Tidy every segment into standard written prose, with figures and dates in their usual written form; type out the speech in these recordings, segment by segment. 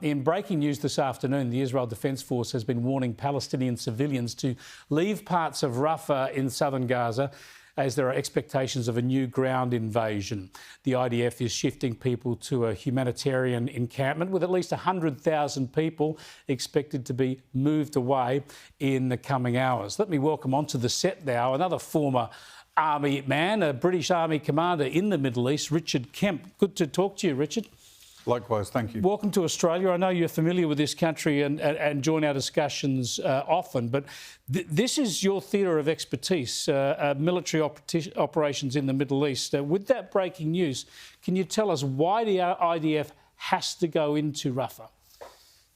In breaking news this afternoon, the Israel Defence Force has been warning Palestinian civilians to leave parts of Rafah in southern Gaza as there are expectations of a new ground invasion. The IDF is shifting people to a humanitarian encampment with at least 100,000 people expected to be moved away in the coming hours. Let me welcome onto the set now another former Army man, a British Army commander in the Middle East, Richard Kemp. Good to talk to you, Richard. Likewise, thank you. Welcome to Australia. I know you're familiar with this country and join our discussions often, but this is your theatre of expertise, military operations in the Middle East. With that breaking news, can you tell us why the IDF has to go into Rafah?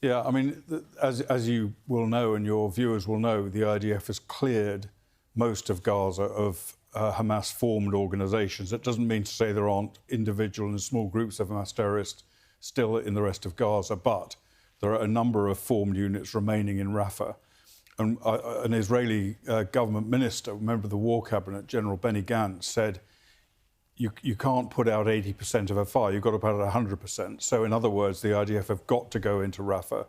Yeah, I mean, as you will know and your viewers will know, the IDF has cleared most of Gaza of Hamas-formed organisations. That doesn't mean to say there aren't individual and small groups of Hamas terrorists still in the rest of Gaza, but there are a number of formed units remaining in Rafah. And an Israeli government minister, member of the War Cabinet, General Benny Gantz, said, you can't put out 80% of a fire, you've got to put out 100%. So in other words, the IDF have got to go into Rafah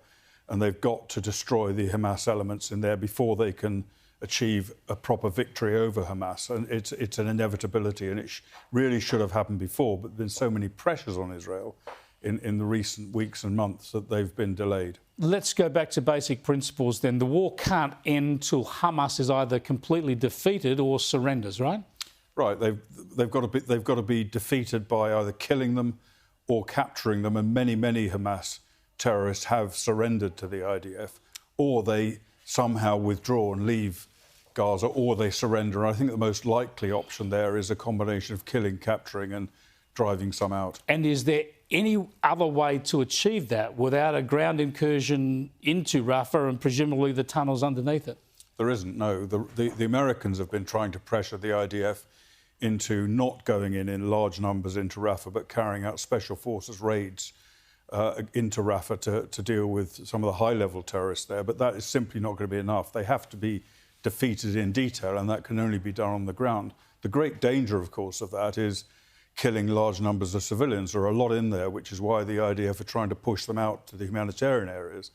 and they've got to destroy the Hamas elements in there before they can achieve a proper victory over Hamas. And it's an inevitability, and it really should have happened before, but there's been so many pressures on Israel in the recent weeks and months that they've been delayed. Let's go back to basic principles then. The war can't end till Hamas is either completely defeated or surrenders, right? Right. They've got to be defeated by either killing them or capturing them, and many Hamas terrorists have surrendered to the IDF, or they somehow withdraw and leave Gaza, or they surrender. And I think the most likely option there is a combination of killing, capturing and driving some out. And is there any other way to achieve that without a ground incursion into Rafah and presumably the tunnels underneath it? There isn't, no. The Americans have been trying to pressure the IDF into not going in large numbers into Rafah, but carrying out special forces raids into Rafah to deal with some of the high-level terrorists there. But that is simply not going to be enough. They have to be defeated in detail, and that can only be done on the ground. The great danger, of course, of that is killing large numbers of civilians. There are a lot in there, which is why the IDF are trying to push them out to the humanitarian areas.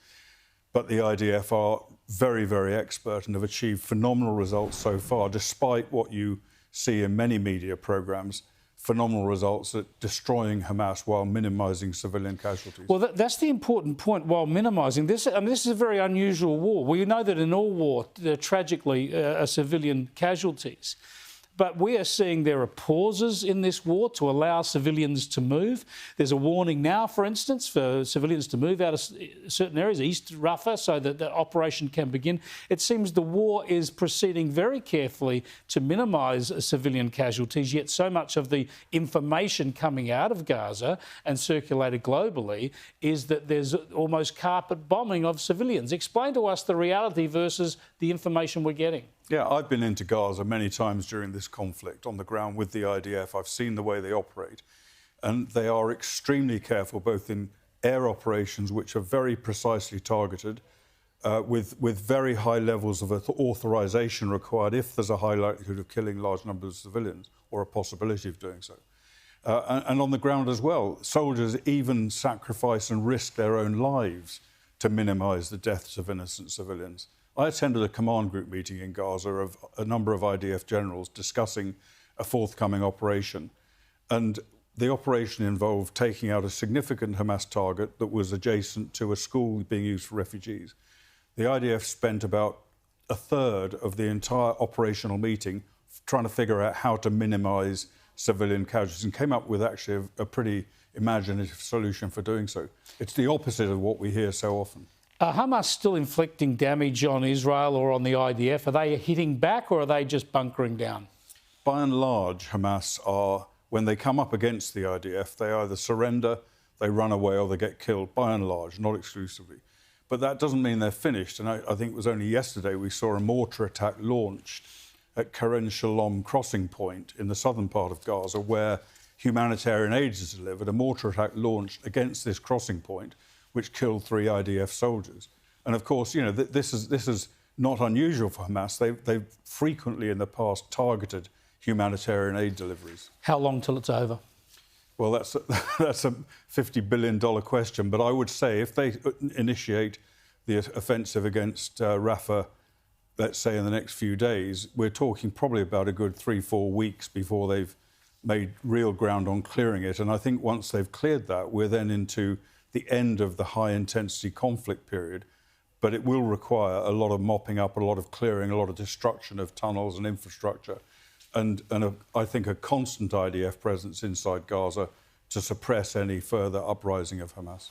But the IDF are very expert and have achieved phenomenal results so far, despite what you see in many media programmes, phenomenal results at destroying Hamas while minimising civilian casualties. Well, that's the important point, while minimising this. I mean, this is a very unusual war. We know that in all war, there tragically are civilian casualties. But we are seeing there are pauses in this war to allow civilians to move. There's a warning now, for instance, for civilians to move out of certain areas, East Rafah, so that the operation can begin. It seems the war is proceeding very carefully to minimise civilian casualties, yet so much of the information coming out of Gaza and circulated globally is that there's almost carpet bombing of civilians. Explain to us the reality versus the information we're getting. Yeah, I've been into Gaza many times during this conflict on the ground with the IDF. I've seen the way they operate, and they are extremely careful, both in air operations, which are very precisely targeted, with very high levels of authorisation required if there's a high likelihood of killing large numbers of civilians or a possibility of doing so. And on the ground as well, soldiers even sacrifice and risk their own lives to minimise the deaths of innocent civilians. I attended a command group meeting in Gaza of a number of IDF generals discussing a forthcoming operation. And the operation involved taking out a significant Hamas target that was adjacent to a school being used for refugees. The IDF spent about a third of the entire operational meeting trying to figure out how to minimise civilian casualties and came up with actually a pretty imaginative solution for doing so. It's the opposite of what we hear so often. Are Hamas still inflicting damage on Israel or on the IDF? Are they hitting back or are they just bunkering down? By and large, Hamas are, when they come up against the IDF, they either surrender, they run away or they get killed, by and large, not exclusively. But that doesn't mean they're finished. And I think it was only yesterday we saw a mortar attack launched at Keren Shalom crossing point in the southern part of Gaza, where humanitarian aid is delivered. A mortar attack launched against this crossing point, which killed 3 IDF soldiers. And of course, you know, this is not unusual for Hamas. They've frequently in the past targeted humanitarian aid deliveries. How long till it's over? Well, that's a $50 billion question. But I would say if they initiate the offensive against Rafah, let's say in the next few days, we're talking probably about a good 3-4 weeks before they've made real ground on clearing it. And I think once they've cleared that, we're then into the end of the high-intensity conflict period. But it will require a lot of mopping up, a lot of clearing, a lot of destruction of tunnels and infrastructure, and I think a constant IDF presence inside Gaza to suppress any further uprising of Hamas.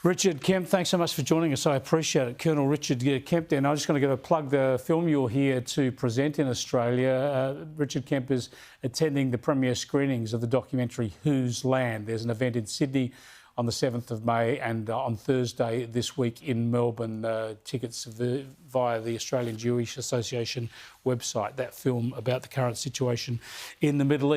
Richard Kemp, thanks so much for joining us. I appreciate it. Colonel Richard Kemp there. And I'm just going to plug the film you're here to present in Australia. Richard Kemp is attending the premiere screenings of the documentary Whose Land. There's an event in Sydney on the 7th of May and on Thursday this week in Melbourne. Tickets via the Australian Jewish Association website. That film about the current situation in the Middle East.